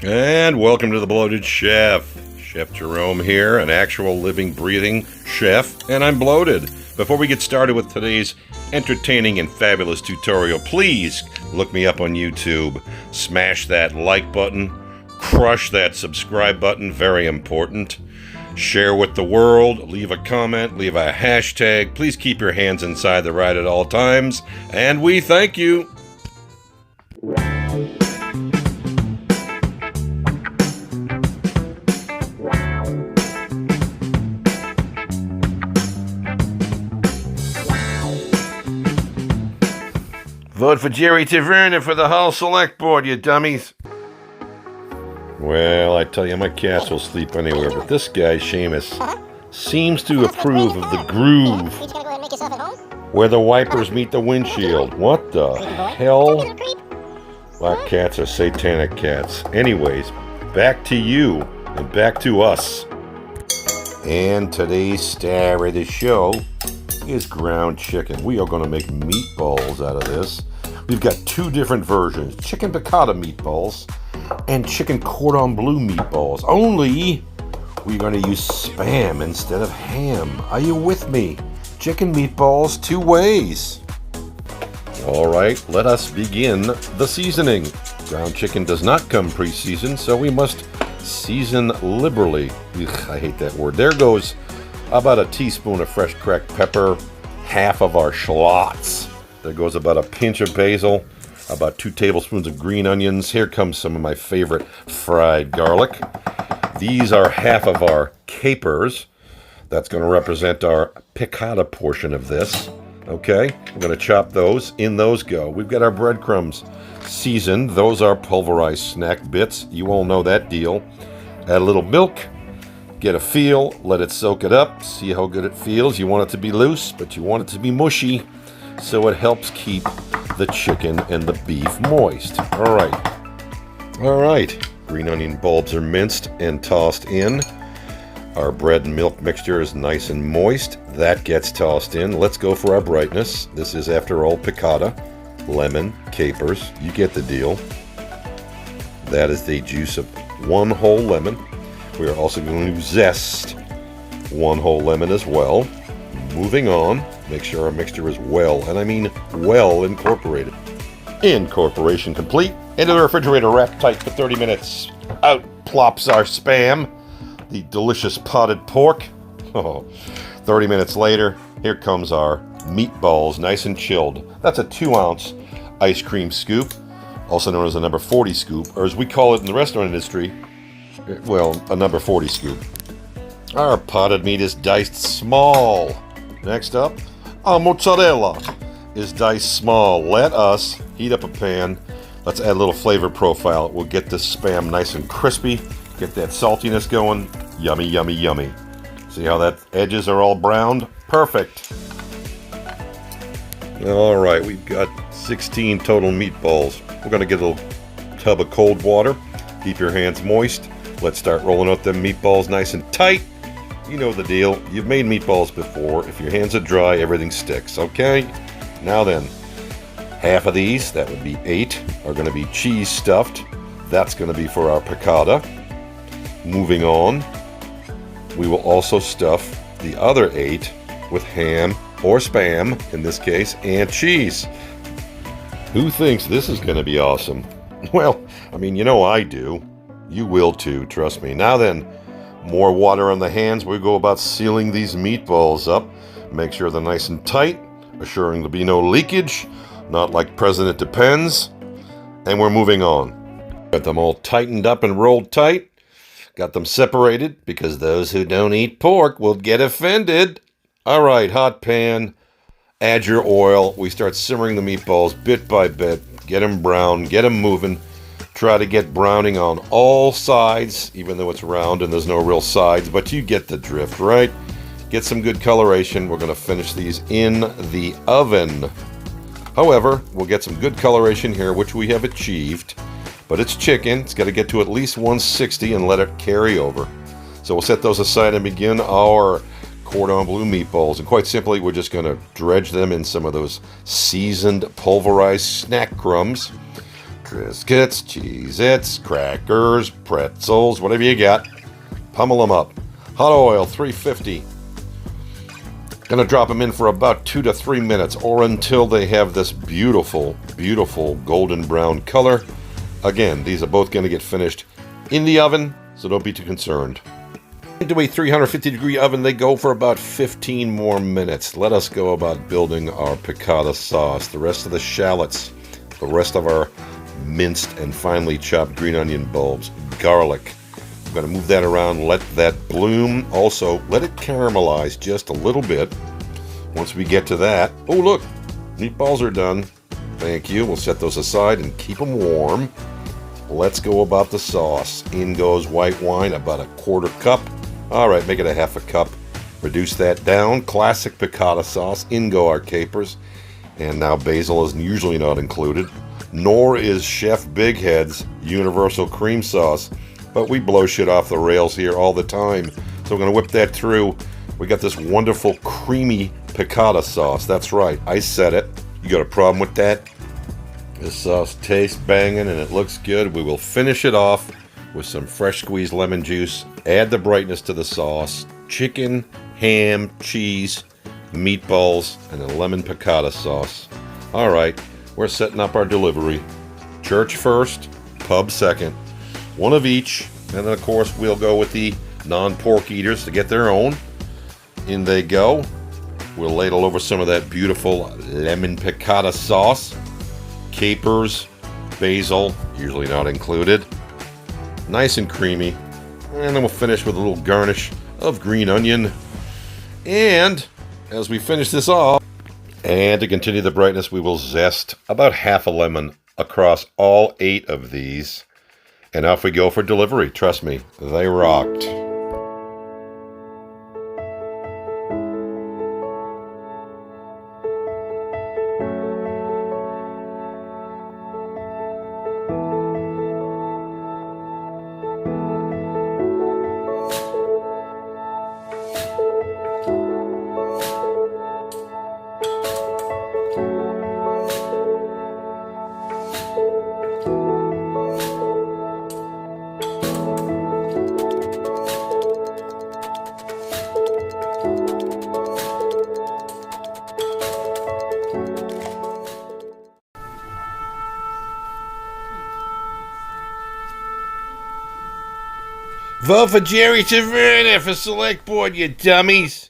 And welcome to the Bloated Chef. Chef Jerome here, an actual living, breathing chef, and I'm bloated. Before we get started with today's entertaining and fabulous tutorial, please look me up on YouTube. Smash that like button, crush that subscribe button, very important. Share with the world, leave a comment, leave a hashtag. Please keep your hands inside the ride at all times, and we thank you. Vote for Jerry Taverna for the Hall Select Board, you dummies. Well, I tell you, my cats will sleep anywhere, but this guy, Seamus, seems to approve of the groove where the wipers meet the windshield. What the hell? Black cats are satanic cats. Anyways, back to you and back to us. And today's star of the show is ground chicken. We are going to make meatballs out of this. We've got two different versions, chicken piccata meatballs and chicken cordon bleu meatballs. Only we're going to use Spam instead of ham. Are you with me? Chicken meatballs two ways. All right, let us begin the seasoning. Ground chicken does not come pre-seasoned, so we must season liberally. Ugh, I hate that word. There goes about a teaspoon of fresh cracked pepper, half of our shallots. There goes about a pinch of basil, about 2 tablespoons of green onions. Here comes some of my favorite fried garlic. These are half of our capers. That's going to represent our piccata portion of this. Okay, we're going to chop those. In those go. We've got our breadcrumbs seasoned. Those are pulverized snack bits. You all know that deal. Add a little milk. Get a feel, let it soak it up, see how good it feels. You want it to be loose, but you want it to be mushy, so it helps keep the chicken and the beef moist. All right. Green onion bulbs are minced and tossed in. Our bread and milk mixture is nice and moist. That gets tossed in. Let's go for our brightness. This is, after all, piccata, lemon, capers. You get the deal. That is the juice of 1 whole lemon. We are also going to zest 1 whole lemon as well. Moving on, make sure our mixture is well, and I mean well, incorporated. Incorporation complete. Into the refrigerator, wrapped tight for 30 minutes. Out plops our Spam, the delicious potted pork. 30 minutes later, here comes our meatballs, nice and chilled. That's a 2-ounce ice cream scoop, also known as a number 40 scoop, or as we call it in the restaurant industry, well, a number 40 scoop. Our potted meat is diced small. Next up, our mozzarella is diced small. Let us heat up a pan. Let's add a little flavor profile. We'll get this Spam nice and crispy. Get that saltiness going. Yummy, yummy, yummy. See how that edges are all browned? Perfect. All right, we've got 16 total meatballs. We're going to get a little tub of cold water. Keep your hands moist. Let's start rolling out them meatballs nice and tight. You know the deal. You've made meatballs before. If your hands are dry, everything sticks, okay? Now then, half of these, that would be 8, are going to be cheese stuffed. That's going to be for our piccata. Moving on, we will also stuff the other 8 with ham or Spam, in this case, and cheese. Who thinks this is going to be awesome? Well, I mean, you know I do. You will too, trust me. Now then, more water on the hands. We go about sealing these meatballs up. Make sure they're nice and tight, assuring there'll be no leakage, not like President Depends. And we're moving on. Got them all tightened up and rolled tight. Got them separated, because those who don't eat pork will get offended. All right, hot pan. Add your oil. We start simmering the meatballs bit by bit. Get them brown, get them moving. Try to get browning on all sides, even though it's round and there's no real sides, but you get the drift, right? Get some good coloration. We're going to finish these in the oven. However, we'll get some good coloration here, which we have achieved, but it's chicken. It's got to get to at least 160 and let it carry over. So we'll set those aside and begin our cordon bleu meatballs. And quite simply, we're just going to dredge them in some of those seasoned pulverized snack crumbs. Triscuits, Cheez-Its, crackers, pretzels, whatever you got. Pummel them up. Hot oil, 350. Gonna drop them in for about 2 to 3 minutes or until they have this beautiful, beautiful golden brown color. Again, these are both gonna get finished in the oven, so don't be too concerned. Into a 350-degree oven, they go for about 15 more minutes. Let us go about building our piccata sauce. The rest of the shallots, the rest of our minced and finely chopped green onion bulbs, garlic. I'm going to move that around, let that bloom. Also, let it caramelize just a little bit. Once we get to that, oh look, meatballs are done. Thank you. We'll set those aside and keep them warm. Let's go about the sauce. In goes white wine, about a 1/4 cup. All right, make it a 1/2 cup. Reduce that down. Classic piccata sauce. In go our capers. And now basil is usually not included. Nor is Chef Big Head's universal cream sauce. But we blow shit off the rails here all the time. So we're going to whip that through. We got this wonderful creamy piccata sauce. That's right, I said it. You got a problem with that? This sauce tastes banging and it looks good. We will finish it off with some fresh squeezed lemon juice. Add the brightness to the sauce. Chicken, ham, cheese, meatballs, and a lemon piccata sauce. All right, we're setting up our delivery. Church first, pub second. One of each, and then of course we'll go with the non-pork eaters to get their own. In they go. We'll ladle over some of that beautiful lemon piccata sauce. Capers, basil, usually not included. Nice and creamy. And then we'll finish with a little garnish of green onion. And as we finish this off, and to continue the brightness, we will zest about 1/2 a lemon across all 8 of these. And off we go for delivery. Trust me, they rocked. Vote for Jerry Taverna for select board, you dummies!